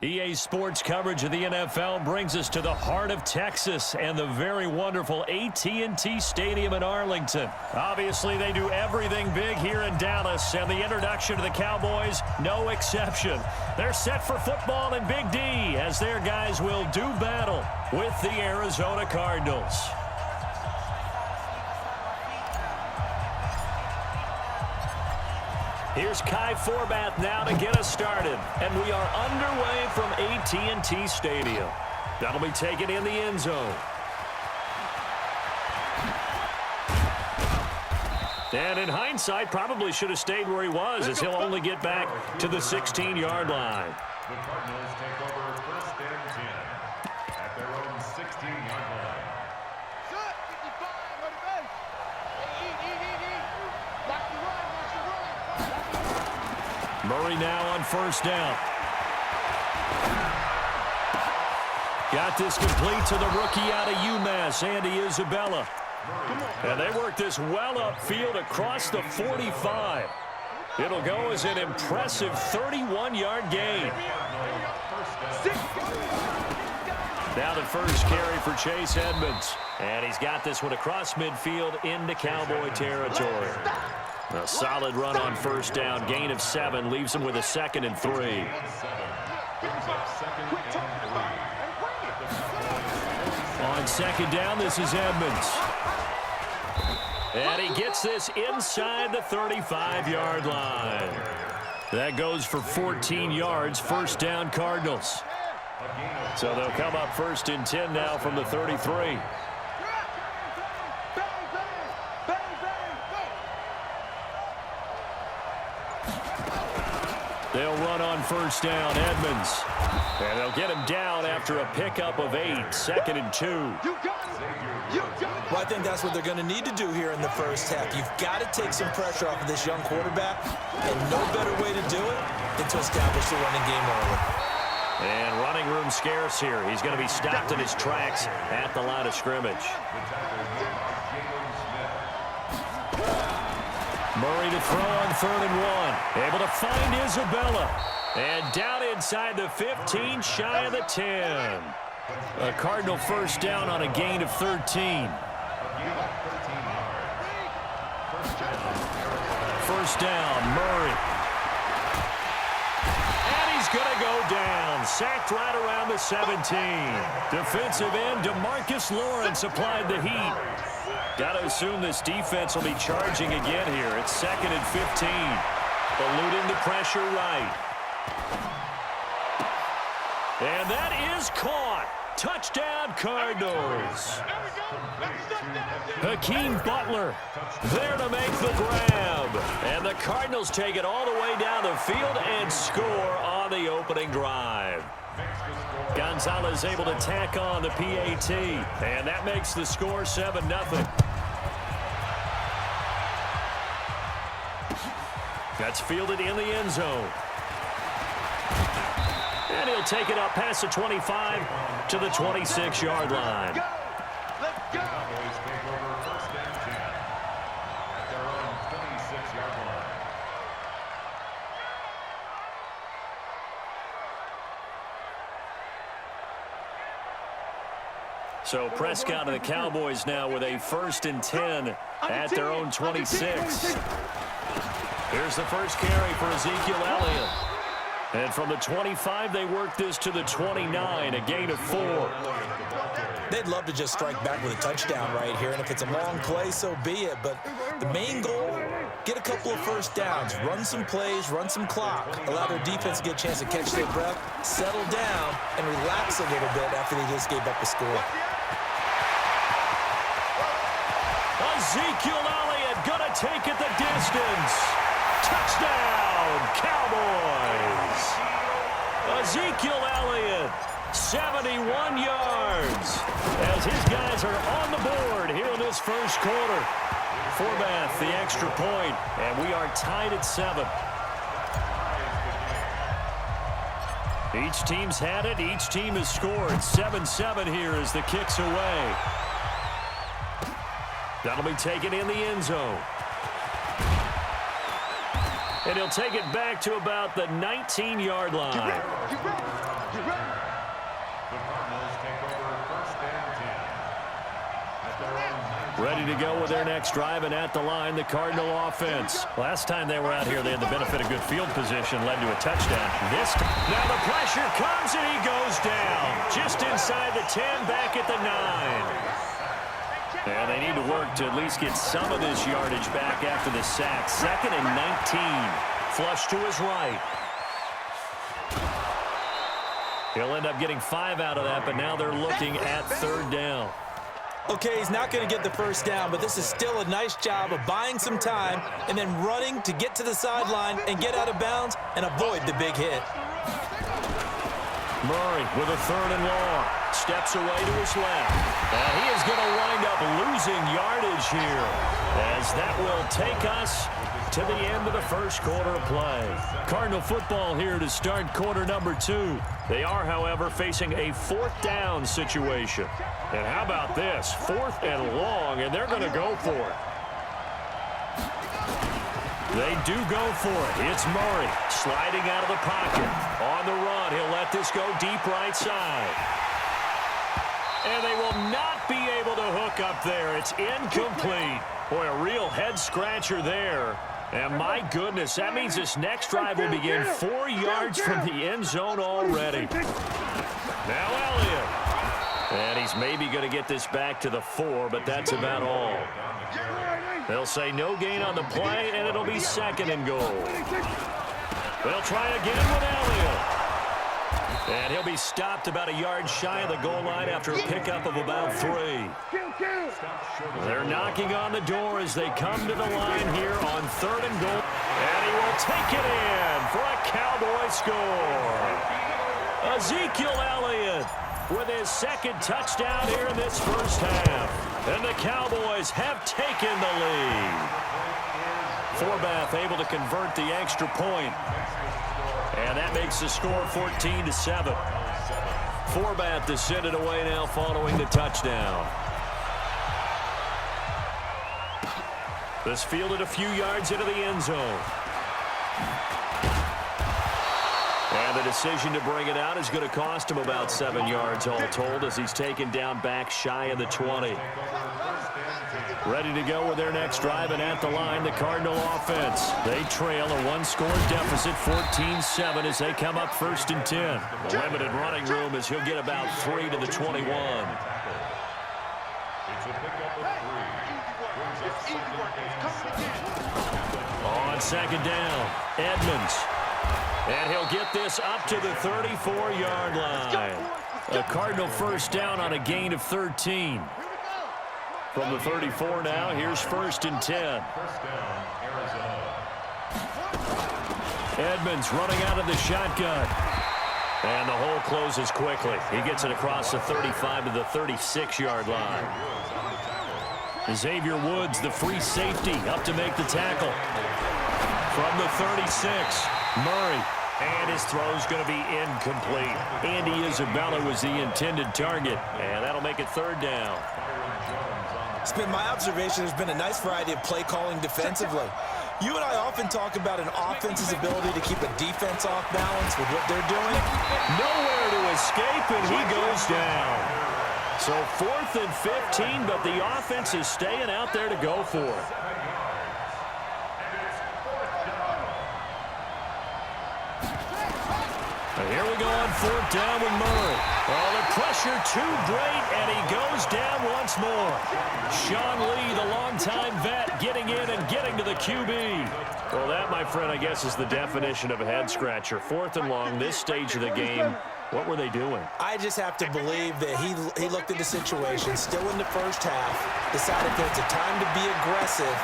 EA Sports coverage of the NFL brings us to the heart of Texas and the very wonderful AT&T Stadium in Arlington. Obviously, they do everything big here in Dallas, and the introduction to the Cowboys, no exception. They're set for football in Big D as their guys will do battle with the Arizona Cardinals. Here's Kai Forbath now to get us started. And we are underway from AT&T Stadium. That'll be taken in the end zone. And in hindsight, probably should have stayed where he was, as he'll only get back to the 16-yard line. The Cardinals take over first and 10 at their own 16-yard line. Murray now on first down. Got this complete to the rookie out of UMass, Andy Isabella. And they work this well upfield across the 45. It'll go as an impressive 31-yard gain. Now the first carry for Chase Edmonds. And he's got this one across midfield into Cowboy territory. A solid run on first down, gain of 7, leaves him with a 2nd and 3. On second down, this is Edmonds. And he gets this inside the 35-yard line. That goes for 14 yards, first down Cardinals. So they'll come up first and 10 now from the 33. They'll run on first down, Edmonds. And they'll get him down after a pickup of 8, 2nd and 2. Well, I think that's what they're going to need to do here in the first half. You've got to take some pressure off of this young quarterback, and no better way to do it than to establish the running game early. And running room scarce here. He's going to be stopped in his tracks at the line of scrimmage. Murray to throw on 3rd and 1. Able to find Isabella. And down inside the 15, shy of the 10. A Cardinal first down on a gain of 13. First down, Murray. And he's going to go down. Sacked right around the 17. Defensive end DeMarcus Lawrence applied the heat. Got to assume this defense will be charging again here. It's 2nd and 15. Eluding the pressure right. And that is caught. Touchdown, Cardinals. Hakeem Butler there to make the grab. And the Cardinals take it all the way down the field and score on the opening drive. Gonzalez able to tack on the PAT. And that makes the score 7-0. That's fielded in the end zone. And he'll take it up past the 25 to the 26-yard line. Let's go. Cowboys take over first and 10 at their own 26-yard line. So Prescott and the Cowboys now with a 1st and 10 at their own 26. Here's the first carry for Ezekiel Elliott. And from the 25, they work this to the 29, a gain of 4. They'd love to just strike back with a touchdown right here, and if it's a long play, so be it. But the main goal, get a couple of first downs, run some plays, run some clock, allow their defense to get a chance to catch their breath, settle down, and relax a little bit after they just gave up a score. Ezekiel Elliott gonna take it the distance. Touchdown, Cowboys. Ezekiel Elliott, 71 yards. As his guys are on the board here in this first quarter. Forbath, the extra point, and we are tied at 7. Each team's had it. Each team has scored. 7-7 here as the kick's away. That'll be taken in the end zone. And he'll take it back to about the 19-yard line. Ready to go with their next drive, and at the line, the Cardinal offense. Last time they were out here, they had the benefit of good field position, led to a touchdown. Now the pressure comes, and he goes down. Just inside the 10, back at the 9. And they need to work to at least get some of this yardage back after the sack. 2nd and 19. Flush to his right. He'll end up getting 5 out of that, but now they're looking at 3rd down. Okay, he's not going to get the first down, but this is still a nice job of buying some time and then running to get to the sideline and get out of bounds and avoid the big hit. Murray with a 3rd and long. Steps away to his left. And he is going to wind up losing yardage here, as that will take us to the end of the first quarter of play. Cardinal football here to start quarter number 2. They are, however, facing a 4th down situation. And how about this? 4th and long, and they're going to go for it. They do go for it. It's Murray sliding out of the pocket. On the run, he'll let this go deep right side. And they will not be able to hook up there. It's incomplete. Boy, a real head-scratcher there. And my goodness, that means this next drive will begin 4 yards from the end zone already. Now Elliott. And he's maybe going to get this back to the 4, but that's about all. They'll say no gain on the play, and it'll be 2nd and goal. They'll try again with Elliott. And he'll be stopped about a yard shy of the goal line after a pickup of about 3. They're knocking on the door as they come to the line here on 3rd and goal. And he will take it in for a Cowboy score. Ezekiel Elliott with his 2nd touchdown here in this first half. And the Cowboys have taken the lead. Forbath able to convert the extra point. And that makes the score 14-7. Forbath to send it away now following the touchdown. This fielded a few yards into the end zone. And the decision to bring it out is going to cost him about 7 yards all told, as he's taken down back shy of the 20. Ready to go with their next drive, and at the line, the Cardinal offense. They trail a 1-score deficit, 14-7, as they come up 1st and 10. A limited running room as he'll get about 3 to the 21. On 2nd down, Edmonds. And he'll get this up to the 34-yard line. A Cardinal first down on a gain of 13. From the 34 now, here's 1st and 10. Edmonds running out of the shotgun. And the hole closes quickly. He gets it across the 35 to the 36-yard line. Xavier Woods, the free safety, up to make the tackle. From the 36, Murray. And his throw's going to be incomplete. Andy Isabella was the intended target. And that'll make it 3rd down. It's been my observation there's been a nice variety of play calling defensively. You and I often talk about an offense's ability to keep a defense off balance with what they're doing. Nowhere to escape, and he goes down. So 4th and 15, but the offense is staying out there to go for it. And here we go on 4th down with Murray. Oh, the pressure too great, and he goes down once more. Sean Lee, the longtime vet, getting in and getting to the QB. Well, that, my friend, I guess is the definition of a head-scratcher. 4th and long, this stage of the game. What were they doing? I just have to believe that he looked at the situation, still in the first half, decided that it's a time to be aggressive.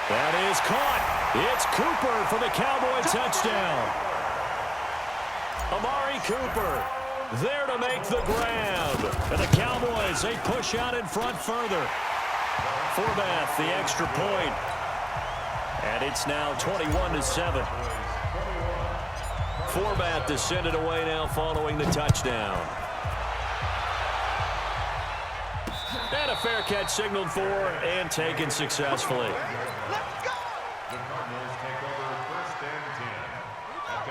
That is caught. It's Cooper for the Cowboy touchdown. Amari Cooper there to make the grab. And the Cowboys, they push out in front further. Forbath, the extra point. And it's now 21-7. Forbath to send it away now following the touchdown. And a fair catch signaled for and taken successfully.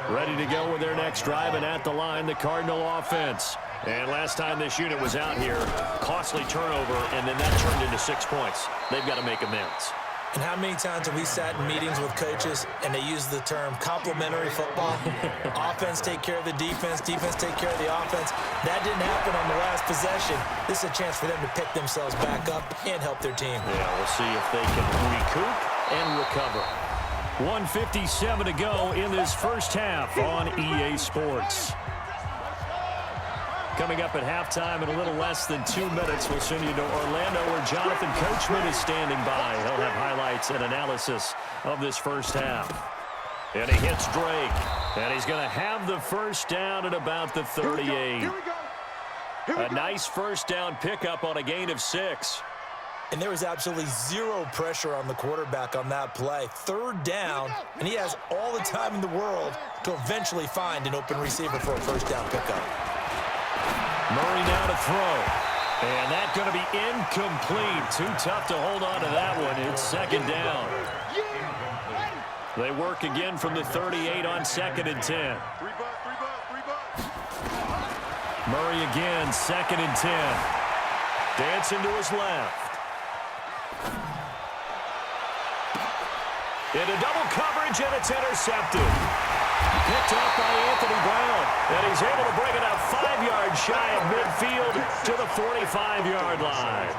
Ready to go with their next drive, and at the line, the Cardinal offense. And last time this unit was out here, costly turnover, and then that turned into 6 points. They've got to make amends. And how many times have we sat in meetings with coaches and they use the term complementary football? Offense take care of the defense, defense take care of the offense. That didn't happen on the last possession. This is a chance for them to pick themselves back up and help their team. Yeah, we'll see if they can recoup and recover. 1:57 to go in this first half on EA Sports. Coming up at halftime in a little less than 2 minutes, we'll send you to Orlando where Jonathan Coachman is standing by. He'll have highlights and analysis of this first half. And he hits Drake. And he's going to have the first down at about the 38. A nice first down pickup on a gain of 6. And there was absolutely zero pressure on the quarterback on that play. Third down, and he has all the time in the world to eventually find an open receiver for a first down pickup. Murray now to throw. And that's going to be incomplete. Too tough to hold on to that one. It's second down. They work again from the 38 on 2nd and 10. Murray again, 2nd and 10. Dancing to his left. Into double coverage, and it's intercepted. Picked off by Anthony Brown, and he's able to bring it up 5 yards shy of midfield to the 45-yard line.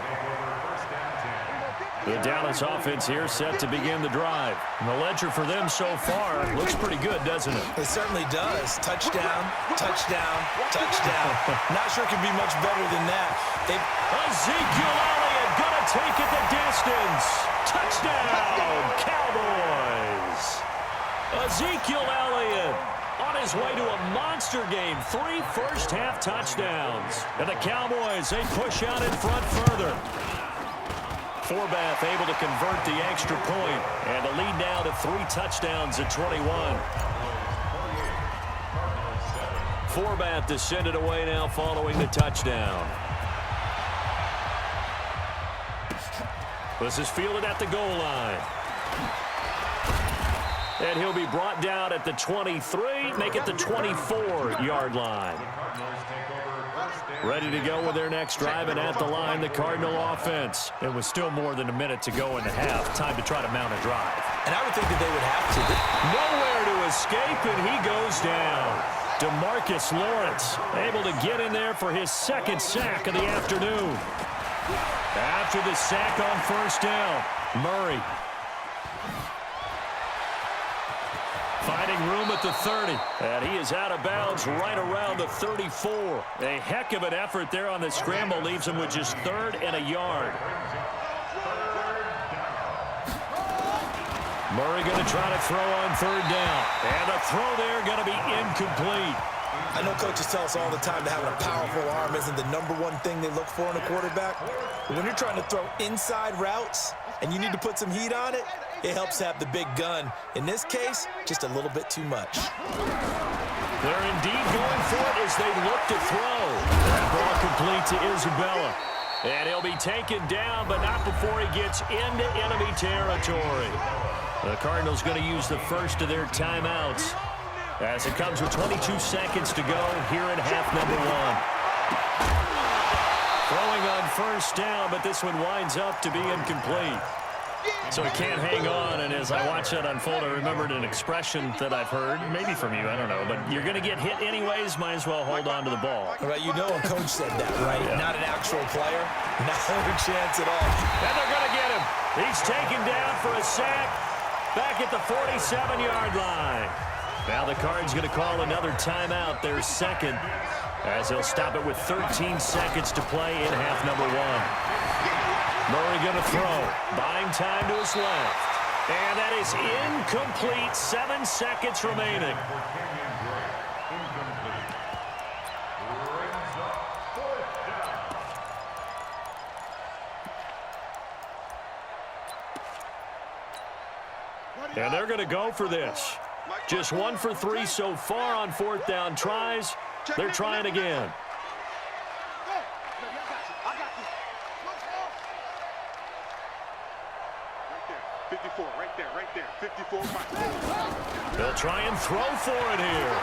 The Dallas offense here set to begin the drive. And the ledger for them so far looks pretty good, doesn't it? It certainly does. Touchdown, touchdown, touchdown. Not sure it can be much better than that. Ezekiel Elliott gonna take it the distance. Touchdown, Cowboys. Ezekiel Elliott on his way to a monster game. 3 first-half touchdowns. And the Cowboys, they push out in front further. Forbath able to convert the extra point, and the lead now to 3 touchdowns at 21. Forbath descended away now following the touchdown. This is fielded at the goal line. And he'll be brought down at the 23, make it the 24-yard line. Ready to go with their next drive, and at the line, the Cardinal offense. It was still more than a minute to go in the half. Time to try to mount a drive. And I would think that they would have to. Nowhere to escape, and he goes down. DeMarcus Lawrence able to get in there for his 2nd sack of the afternoon. After the sack on first down, Murray. Finding room at the 30, and he is out of bounds right around the 34. A heck of an effort there on the scramble, leaves him with just 3rd and a yard. Murray going to try to throw on 3rd down, and the throw there going to be incomplete. I know coaches tell us all the time that having a powerful arm isn't the #1 thing they look for in a quarterback. But when you're trying to throw inside routes and you need to put some heat on it, it helps to have the big gun. In this case, just a little bit too much. They're indeed going for it as they look to throw. That ball complete to Isabella. And he'll be taken down, but not before he gets into enemy territory. The Cardinals going to use the first of their timeouts as it comes with 22 seconds to go here in half number 1. Throwing on first down, but this one winds up to be incomplete. So he can't hang on, and as I watch that unfold, I remembered an expression that I've heard, maybe from you, I don't know, but you're going to get hit anyways, might as well hold on to the ball. Right, you know a coach said that, right? Yeah. Not an actual player. Not a chance at all. And they're going to get him. He's taken down for a sack back at the 47-yard line. Now the Cards going to call another timeout, their 2nd, as he'll stop it with 13 seconds to play in half number 1. Murray going to throw, buying time to his left. And that is incomplete, 7 seconds remaining. And they're going to go for this. Just 1 for 3 so far on 4th down tries. They're trying again. Right there. 54. They'll try and throw for it here.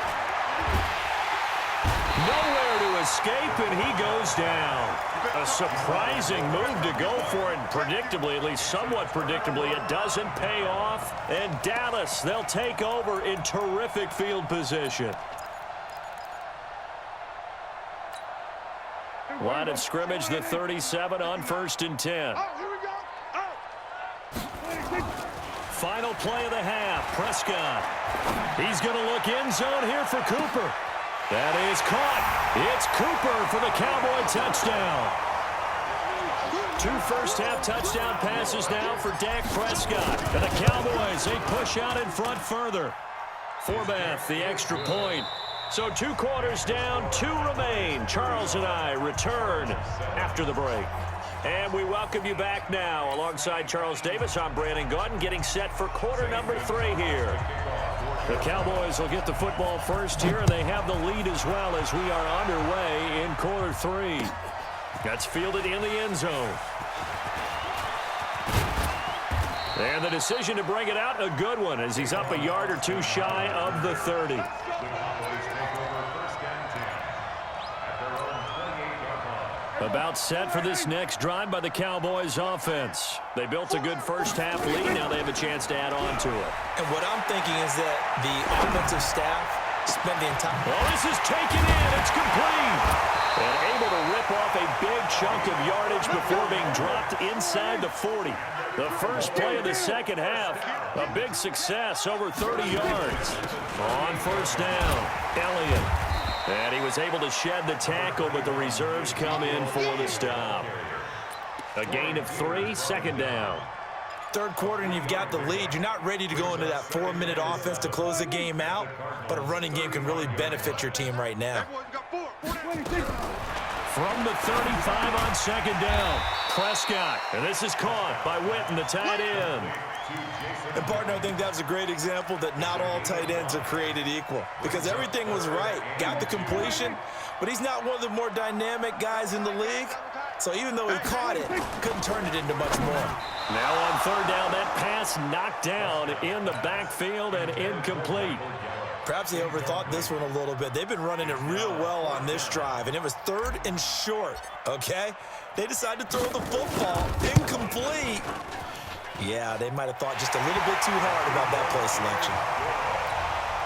Nowhere to escape, and he goes down. A surprising move to go for it, and predictably, at least somewhat predictably, it doesn't pay off. And Dallas, they'll take over in terrific field position. Line of scrimmage, the 37 on 1st and 10. Final play of the half, Prescott. He's going to look end zone here for Cooper. That is caught. It's Cooper for the Cowboy touchdown. 2 first-half touchdown passes now for Dak Prescott. And the Cowboys, they push out in front further. Forbath, the extra point. So 2 quarters down, 2 remain. Charles and I return after the break. And we welcome you back now. Alongside Charles Davis, I'm Brandon Gaudin, getting set for quarter number 3 here. The Cowboys will get the football first here, and they have the lead as well as we are underway in quarter 3. That's fielded in the end zone. And the decision to bring it out, a good one, as he's up a yard or 2 shy of the 30. About set for this next drive by the Cowboys offense. They built a good first-half lead. Now they have a chance to add on to it. And what I'm thinking is that the offensive staff spent the entire... Well, this is taken in. It's complete. And able to rip off a big chunk of yardage before being dropped inside the 40. The first play of the second half, a big success, over 30 yards. On first down, Elliott. And he was able to shed the tackle, but the reserves come in for the stop. A gain of 3, second down. Third quarter and you've got the lead. You're not ready to go into that 4-minute offense to close the game out, but a running game can really benefit your team right now. From the 35 on second down, Prescott. And this is caught by Witten, the tight end. And, partner, I think that was a great example that not all tight ends are created equal, because everything was right. Got the completion, but he's not one of the more dynamic guys in the league. So even though he caught it, couldn't turn it into much more. Now on third down, that pass knocked down in the backfield and incomplete. Perhaps they overthought this one a little bit. They've been running it real well on this drive, and it was 3rd and short, okay? They decided to throw the football, incomplete. Yeah, they might have thought just a little bit too hard about that play selection.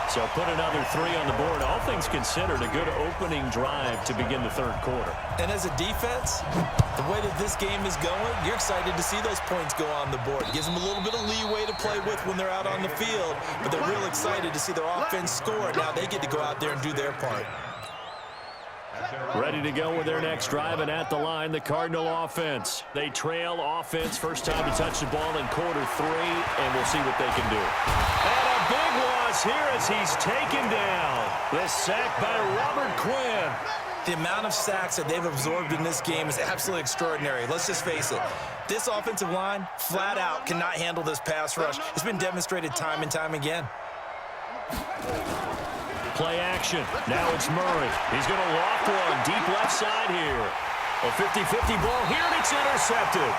So put another 3 on the board. All things considered, a good opening drive to begin the third quarter. And as a defense, the way that this game is going, you're excited to see those points go on the board. It gives them a little bit of leeway to play with when they're out on the field, but they're real excited to see their offense score. Now they get to go out there and do their part. Ready to go with their next drive, and at the line, the Cardinal offense. They trail offense, first time to touch the ball in quarter 3, and we'll see what they can do. And a big loss here as he's taken down. The sack by Robert Quinn. The amount of sacks that they've absorbed in this game is absolutely extraordinary. Let's just face it. This offensive line, flat out, cannot handle this pass rush. It's been demonstrated time and time again. Play action. Now it's Murray. He's going to loft one deep left side here. A 50-50 ball here, and it's intercepted.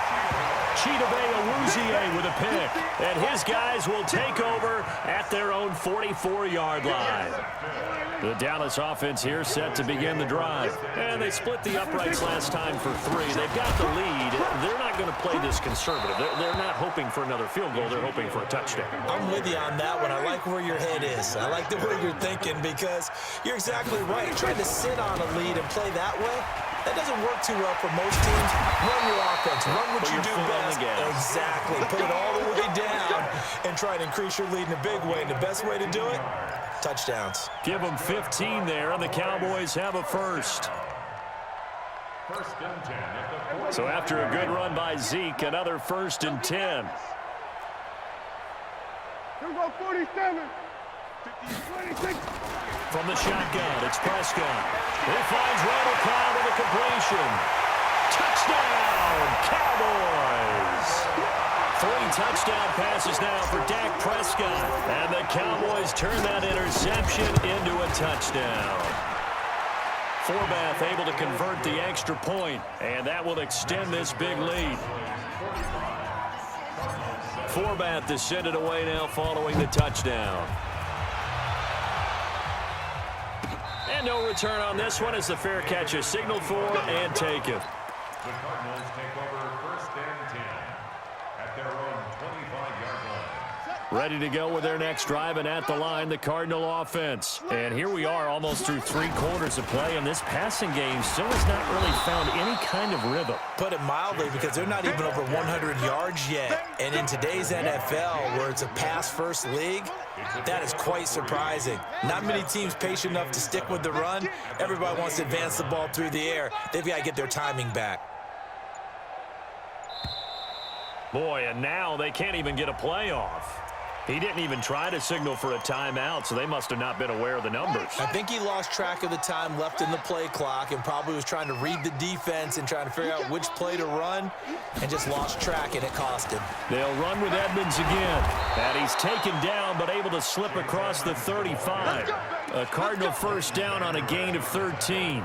Chidobe Awuzie with a pick. And his guys will take over at their own 44-yard line. The Dallas offense here set to begin the drive. And they split the uprights last time for 3. They've got the lead. They're not going to play this conservative. They're not hoping for another field goal. They're hoping for a touchdown. I'm with you on that one. I like where your head is. I like the way you're thinking, because you're exactly right. Trying to sit on a lead and play that way, that doesn't work too well for most teams. Run your offense. Run what you do best. Exactly. Put it all the way down and try to increase your lead in a big way. And the best way to do it, touchdowns. Give them 15 there, and the Cowboys have a first. So after a good run by Zeke, another 1st and 10. Here we go, 47. 26. From the shotgun, it's Prescott. He finds Randall Cobb with a completion. Touchdown, Cowboys! 3 touchdown passes now for Dak Prescott. And the Cowboys turn that interception into a touchdown. Forbath able to convert the extra point, and that will extend this big lead. Forbath is sent it away now following the touchdown. And no return on this one as the fair catch is signaled for and taken. The Cardinals take over 1st and 10 at their own 25-yard line. Ready to go with their next drive, and at the line, the Cardinal offense. And here we are almost through 3 quarters of play, and this passing game still has not really found any kind of rhythm. Put it mildly, because they're not even over 100 yards yet. And in today's NFL, where it's a pass-first league, that is quite surprising. Not many teams patient enough to stick with the run. Everybody wants to advance the ball through the air. They've got to get their timing back. Boy, and now they can't even get a play off. He didn't even try to signal for a timeout, so they must have not been aware of the numbers. I think he lost track of the time left in the play clock and probably was trying to read the defense and trying to figure out which play to run and just lost track, and it cost him. They'll run with Edmonds again. And he's taken down but able to slip across the 35. A Cardinal first down on a gain of 13.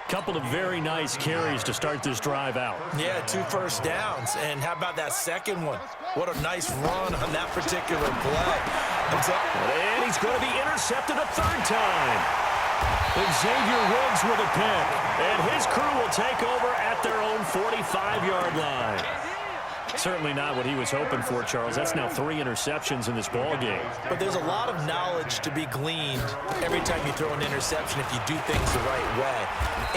Couple of very nice carries to start this drive out. Yeah, 2 first downs. And how about that second one? What a nice run on that particular play. And he's going to be intercepted a 3rd time. Xavier Woods with a pick. And his crew will take over at their own 45-yard line. Certainly not what he was hoping for, Charles. That's now 3 interceptions in this ball game. But there's a lot of knowledge to be gleaned every time you throw an interception if you do things the right way.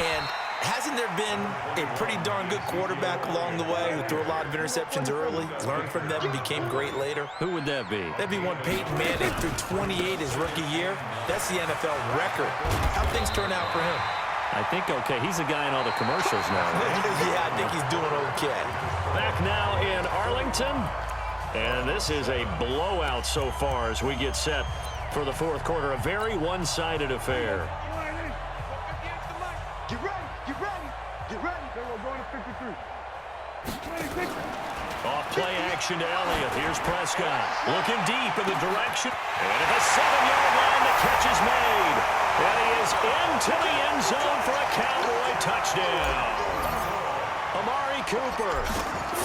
And hasn't there been a pretty darn good quarterback along the way who threw a lot of interceptions early, learned from them, and became great later? Who would that be? That'd be one Peyton Manning threw 28 his rookie year. That's the NFL record. How'd things turn out for him? I think okay. He's a guy in all the commercials now. Right? Yeah, I think he's doing okay. Back now in Arlington. And this is a blowout so far as we get set for the 4th quarter. A very one-sided affair. Get ready, get ready, get ready. They will go to 53. 26. Off play action to Elliott. Here's Prescott looking deep in the direction. And at the 7-yard line, the catch is made. And he is into the end zone for a Cowboy touchdown. Amari Cooper,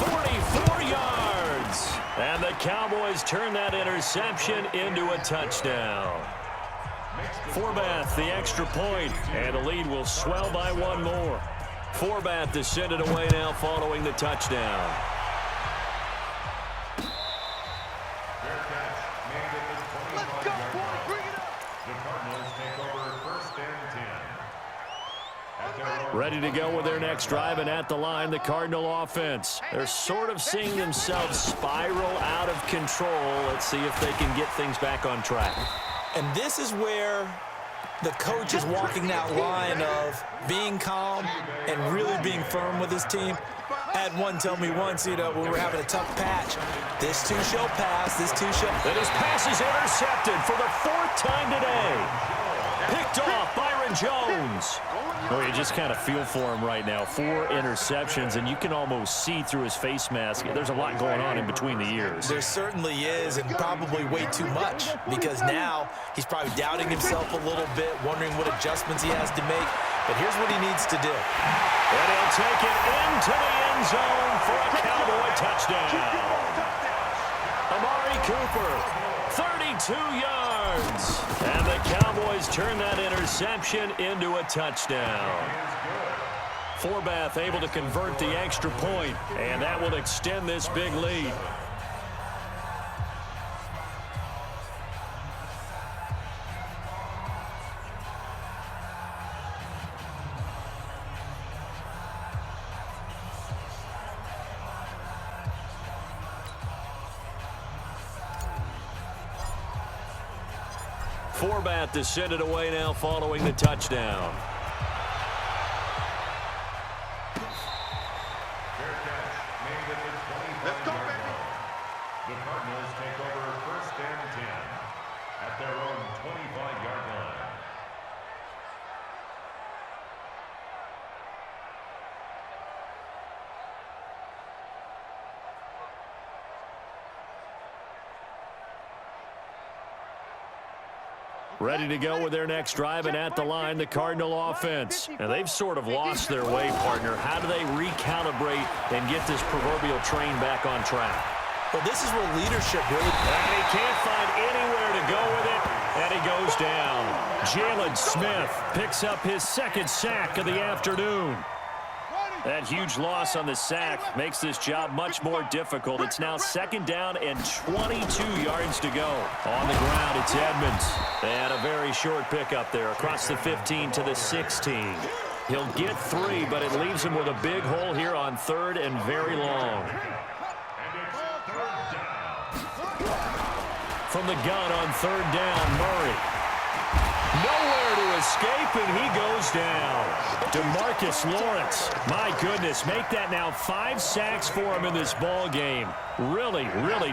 44 yards. And the Cowboys turn that interception into a touchdown. Forbath, the extra point, and the lead will swell by 1 more. Forbath to send it away now following the touchdown. Let's go, boy, bring it up. The Cardinals take over 1st and 10. Ready to go with their next drive, and at the line, the Cardinal offense. They're sort of seeing themselves spiral out of control. Let's see if they can get things back on track. And this is where the coach is walking that line of being calm and really being firm with his team. I had one tell me once, when we were having a tough patch, this too shall pass, this too shall... And his pass is intercepted for the 4th time today. Picked off Byron Jones. Oh, you just kind of feel for him right now. 4 interceptions, and you can almost see through his face mask. There's a lot going on in between the ears. There certainly is, and probably way too much, because now he's probably doubting himself a little bit, wondering what adjustments he has to make. But here's what he needs to do. And he'll take it into the end zone for a Cowboy touchdown. Amari Cooper, 32 yards. And the Cowboys turn that interception into a touchdown. Forbath able to convert the extra point, and that will extend this big lead. Forbath to send it away now following the touchdown. Let's go, baby. The Cardinals take over 1st and 10 at their own 25-yard line. Ready to go with their next drive, and at the line, the Cardinal offense. And they've sort of lost their way, partner. How do they recalibrate and get this proverbial train back on track? Well, this is where leadership really... And he can't find anywhere to go with it. And he goes down. Jalen Smith picks up his second sack of the afternoon. That huge loss on the sack makes this job much more difficult. It's now second down and 22 yards to go. On the ground, it's Edmonds. And a very short pickup there across the 15 to the 16. He'll get 3, but it leaves him with a big hole here on third and very long. From the gun on third down, Murray. Nowhere to escape, and he goes down. DeMarcus Lawrence, my goodness, make that now 5 sacks for him in this ball game. Really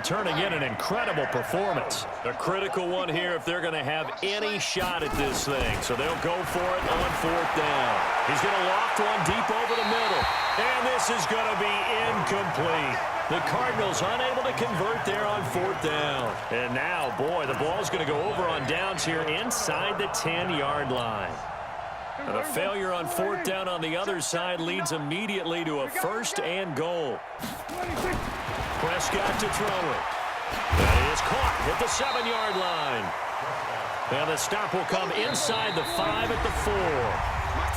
turning in an incredible performance. A critical one here if they're going to have any shot at this thing. So they'll go for it on fourth down. He's going to loft one deep over the middle. And this is going to be incomplete. The Cardinals unable to convert there on fourth down. And now, boy, the ball's going to go over on downs here inside the 10-yard line. And the failure on fourth down on the other side leads immediately to a first and goal. Prescott to throw it. That is caught at the 7-yard line. And the stop will come inside the 5 at the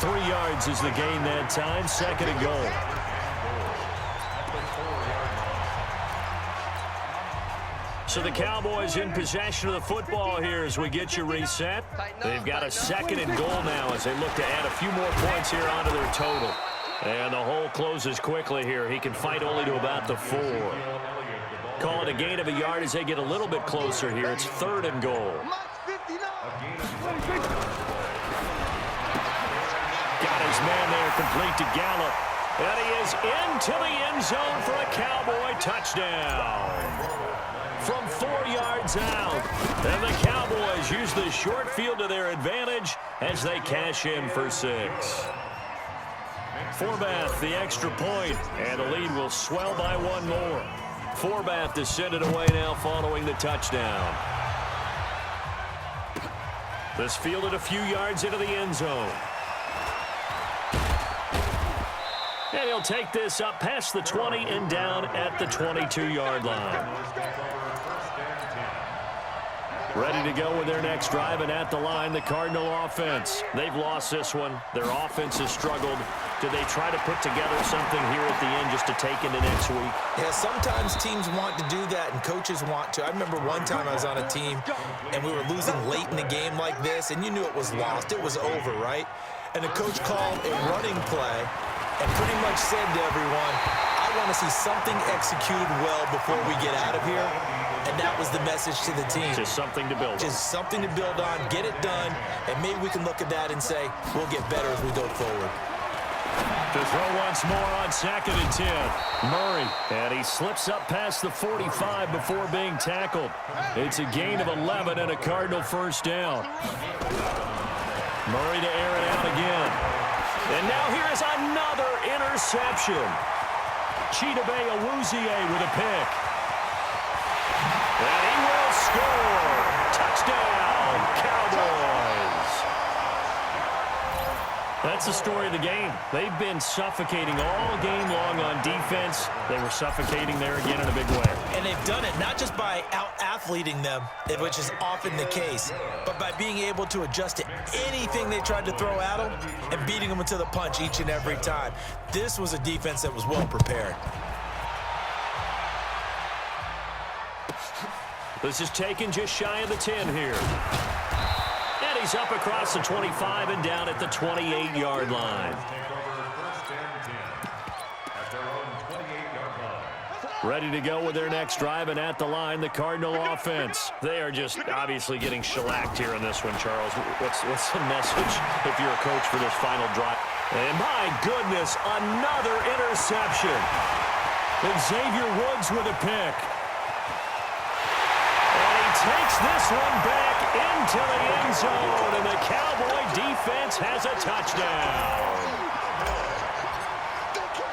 4. 3 yards is the gain that time, second and goal. So the Cowboys in possession of the football here as we get you reset. They've got a second and goal now as they look to add a few more points here onto their total. And the hole closes quickly here. He can fight only to about the 4. Call it a gain of a yard as they get a little bit closer here. It's third and goal. Got his man there, complete to Gallup. And he is into the end zone for a Cowboy touchdown. From 4 yards out. And the Cowboys use the short field to their advantage as they cash in for 6. Forbath, the extra point, and the lead will swell by 1 more. Forbath to send it away now following the touchdown. This fielded a few yards into the end zone. And he'll take this up past the 20 and down at the 22-yard line. Ready to go with their next drive, and at the line, the Cardinal offense. They've lost this one. Their offense has struggled. Do they try to put together something here at the end just to take into next week? Yeah, sometimes teams want to do that, and coaches want to. I remember one time I was on a team, and we were losing late in the game like this, and you knew it was lost. It was over, right? And the coach called a running play and pretty much said to everyone, I want to see something executed well before we get out of here. And that was the message to the team. Just something to build on. Just something to build on, get it done, and maybe we can look at that and say, we'll get better as we go forward. To throw once more on second and 10. Murray, and he slips up past the 45 before being tackled. It's a gain of 11 and a Cardinal first down. Murray to air it out again. And now here is another interception. Chidobe Awuzie with a pick. And he will score. Touchdown, Cowboys. That's the story of the game. They've been suffocating all game long on defense. They were suffocating there again in a big way. And they've done it not just by out-athleting them, which is often the case, but by being able to adjust to anything they tried to throw at them and beating them into the punch each and every time. This was a defense that was well prepared. This is taken just shy of the 10 here. And he's up across the 25 and down at the 28-yard line. Ready to go with their next drive, and at the line, the Cardinal offense. They are just obviously getting shellacked here in this one, Charles. What's the message if you're a coach for this final drive? And my goodness, another interception. Xavier Woods with a pick. Takes this one back into the end zone, and the Cowboy defense has a touchdown.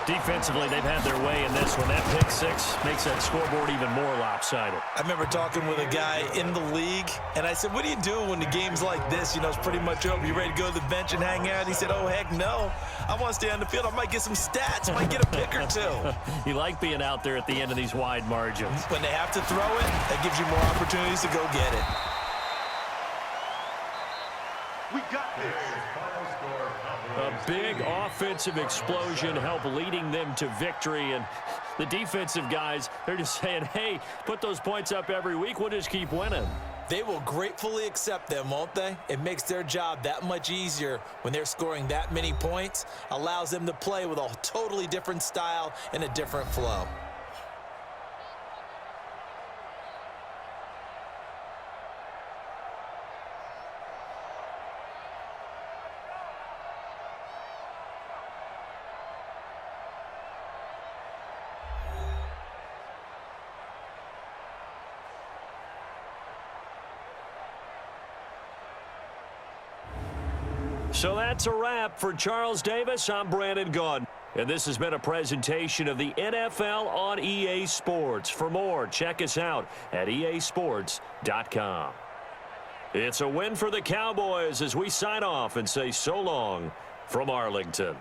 Defensively, they've had their way in this one. That pick six makes that scoreboard even more lopsided. I remember talking with a guy in the league, and I said, what do you do when the game's like this? You know, it's pretty much over. You ready to go to the bench and hang out? He said, oh, heck no. I want to stay on the field. I might get some stats. I might get a pick or two. You like being out there at the end of these wide margins. When they have to throw it, that gives you more opportunities to go get it. big offensive explosion help leading them to victory. And the defensive guys, they're just saying, hey, put those points up every week. We'll just keep winning. They will gratefully accept them, won't they? It makes their job that much easier when they're scoring that many points. Allows them to play with a totally different style and a different flow. So that's a wrap. For Charles Davis, I'm Brandon Gaudin. And this has been a presentation of the NFL on EA Sports. For more, check us out at easports.com. It's a win for the Cowboys as we sign off and say so long from Arlington.